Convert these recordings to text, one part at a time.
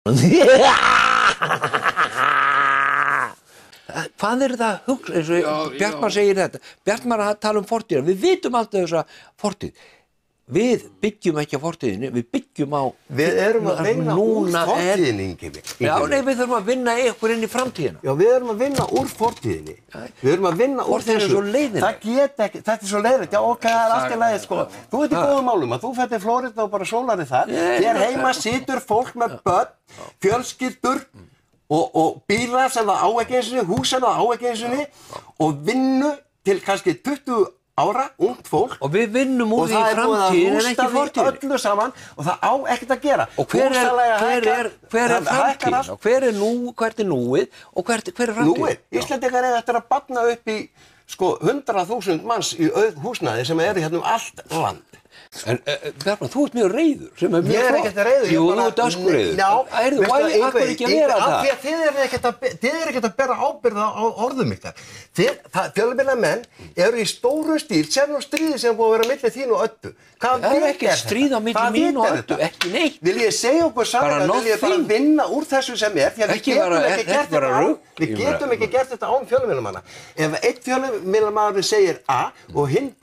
Hvað það að hugsa, eins og Bjartmar segir þetta, Bjartmar að tala fortíðina, við vitum alltaf þessa fortíð. Við byggjum ekki á fortíðinni, við byggjum á... Við erum að vinna úr fortíðinni, Ingi. Já, nei, við þurfum að vinna ykkur inn í framtíðina. Já, við erum að vinna úr fortíðinni. Við erum að vinna úr þessu. Svo leiðinlegt. Það get ekki, þetta er svo leiðinlegt. Já, ok, það allt í lagi, sko. Þú veit í góðum málum að þú fer til Flórída og bara sólar þar. Hér heima situr fólk með börn, fjölskyldur og bílar sem það á ekki einu sinni, hús sem það á ekki einu sinni og vinnu til kannski 20 ára, ungt fólk. Og við vinnum úr því í framtíðin en ekki fortíðin. Og það er búið að rústa því öllu saman og það á ekkert að gera. Og hver er framtíðin? Og hvert er núið og hver er framtíðin? Núið? Íslendingar eiga eftir að batna upp í, sko, 100.000 manns í húsnæði sem eru hérna allt land. En Bjartmar, þú ert mjög reiður sem mjög ég ekkert reiður. Jú, þú ert öskureiður. Já, hvað er ekki að vera það? Þið eru ekkert að bera ábyrgð á orðum ykkar. Fjölmiðlamenn eru í stóru stíl, sem stríði sem búið að vera milli þín og Öddu. Það er ekki stríð á milli mín og Öddu, ekki neitt. Vil ég segja okkur saman, vil ég bara vinna úr þessu sem er, því að við getum ekki gert þetta án fjölmiðlamanna. Ef einn fjölmiðlamaður segir A og hinn B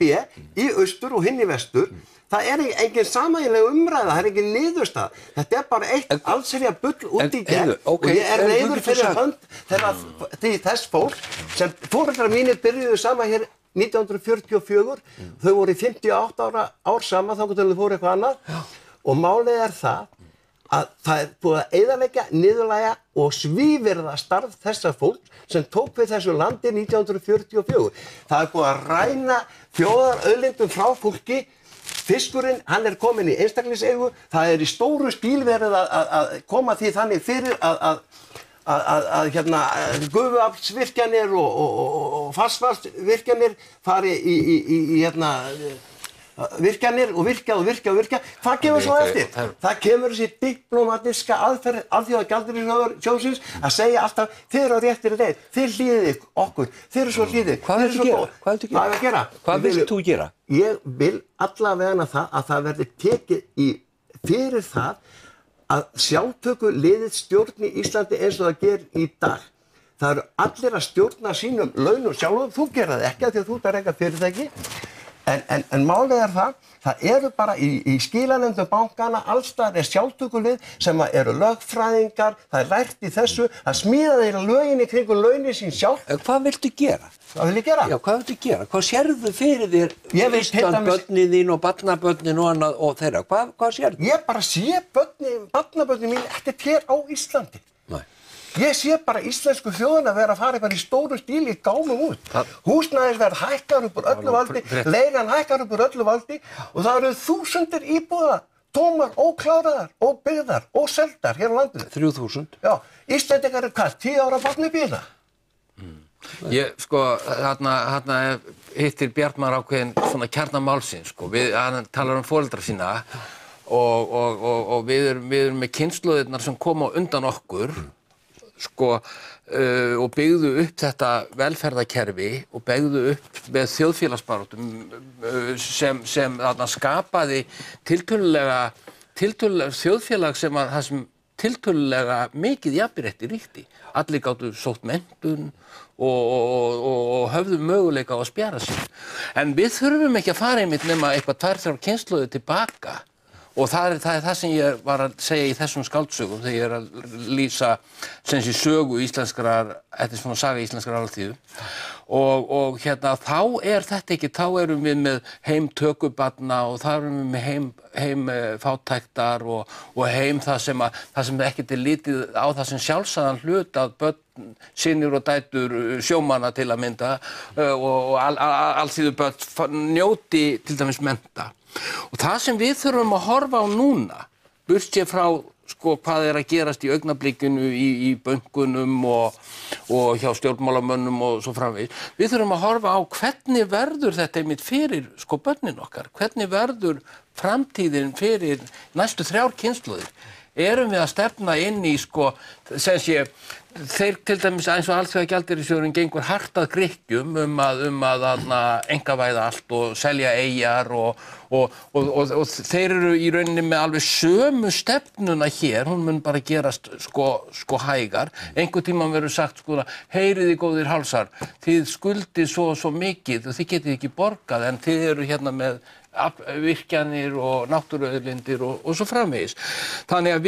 í austur og hinn í vestur, það er engin sameiginleg umræða, það er engin niðurstaða. Þetta er bara eitt allsherjar bull út í gegn og ég er reiður fyrir hönd þess fólk sem foreldrar mínir byrjuðu saman hér 1944, þau voru í 58 ár saman þá til þau fóru eitthvað annað og málið er það að það er búið að eyðileggja, niðurlægja og svívirða starf þessa fólks sem tók við þessu landi 1944. Það er búið að ræna þjóðarauðlindum frá fólki. Fiskurinn, hann er komin í einstaklingseigu, það er í stóru stíl verið að koma því þannig fyrir að gufuaflsvirkjanir og fastvatnsvirkjanir fari í virkjanir og virka. Hvað kemur svo eftir? Það kemur þessi diplomatiska aðferð Alþjóðagjaldeyrissjóðsins að segja alltaf, þið eru á réttri leið, þið hlýðið okkur, þið eru svo hlýðið. Hvað viltu gera? Hvað vilt þú gera? Ég vil allavega að það verði tekið fyrir það að sjálftöku liðið stjórn í Íslandi eins og það gerir í dag. Það eru allir að stjórna sínum launum sjálfum, þú gerir það ekki af því að þú ert að reka fyrirtæki. En málið er það eru bara í skilanefndum bankana allstaðar er sjálftökulið sem eru lögfræðingar, það er lært í þessu, að smíða þeirra lögin í kringum launin sín sjálf. Hvað viltu gera? Hvað vil ég gera? Já, hvað viltu gera? Hvað sérðu fyrir þér Íslandbörnin þín og barnabörnin og annað og þeirra? Hvað sérðu? Ég bara sé barnabörnin mín ekkert hér á Íslandi. Nei. Ég sé bara íslensku þjóðina vera að fara bara í stóru stíl í gámum út. Húsnæðisverð hækkar upp úr öllu valdi, leigan hækkar upp úr öllu valdi og það eru þúsundir íbúða, tómar, ókláraðar, óbyggðar, óseldar hér á landinu. 3000? Já, Íslendingar eru hvað, 10 ára barn upp í það? Ég, sko, þarna hittir Bjartmar ákveðin svona kjarnamálsins, sko. Hann talar foreldra sína og við erum með kynslóðirnar sem koma undan okkur, sko, og byggðu upp þetta velferðarkerfi og byggðu upp með þjóðfélagsbaráttum sem þarna skapaði tiltölulega þjóðfélag sem tiltölulega mikið jafnrétti ríkti. Allir gátu sótt menntun og höfðu möguleika á að spjara sig. En við þurfum ekki að fara einmitt nema eitthvað 2-3 kynslóðir tilbaka. Og það er það sem ég var að segja í þessum skáldsögum þegar ég að lýsa sem sé sögu íslenskrar, þetta svona saga íslenskrar alþýðu. Og hérna þá er þetta ekki, þá erum við með heim tökubarna og þá erum við með heim fátæktar og heim það sem ekkert er litið á það sem sjálfsagðan hlut að börn, synir og dætur sjómanna til að mynda og alþýðu börn njóti til dæmis mennta. Og það sem við þurfum að horfa á núna, burtséð frá sko, hvað er að gerast í augnablikinu í bönkunum og hjá stjórnmálamönnum og svo framvegis, við þurfum að horfa á hvernig verður þetta einmitt fyrir sko, börnin okkar, hvernig verður framtíðin fyrir næstu 3 kynslóðir. erum við að stefna inn í sko, sem sé, þeir til dæmis eins og Alþjóðagjaldeyrissjóðurinn gengur hart að Grikkjum að einkavæða allt og selja eyjar og þeir eru í rauninni með alveg sömu stefnuna hér, hún mun bara gerast sko hægar. Einhvern tímann verður sagt sko, heyriði góðir hálsar, þið skuldið svo mikið og þið getið ekki borgað en þið eru hérna með virkjanir og náttúruauðlindir og svo framvegis. Þannig að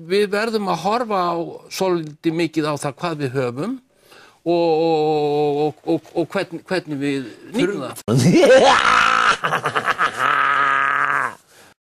við verðum að horfa á svolítið mikið á það hvað við höfum og hvernig við nýtum það.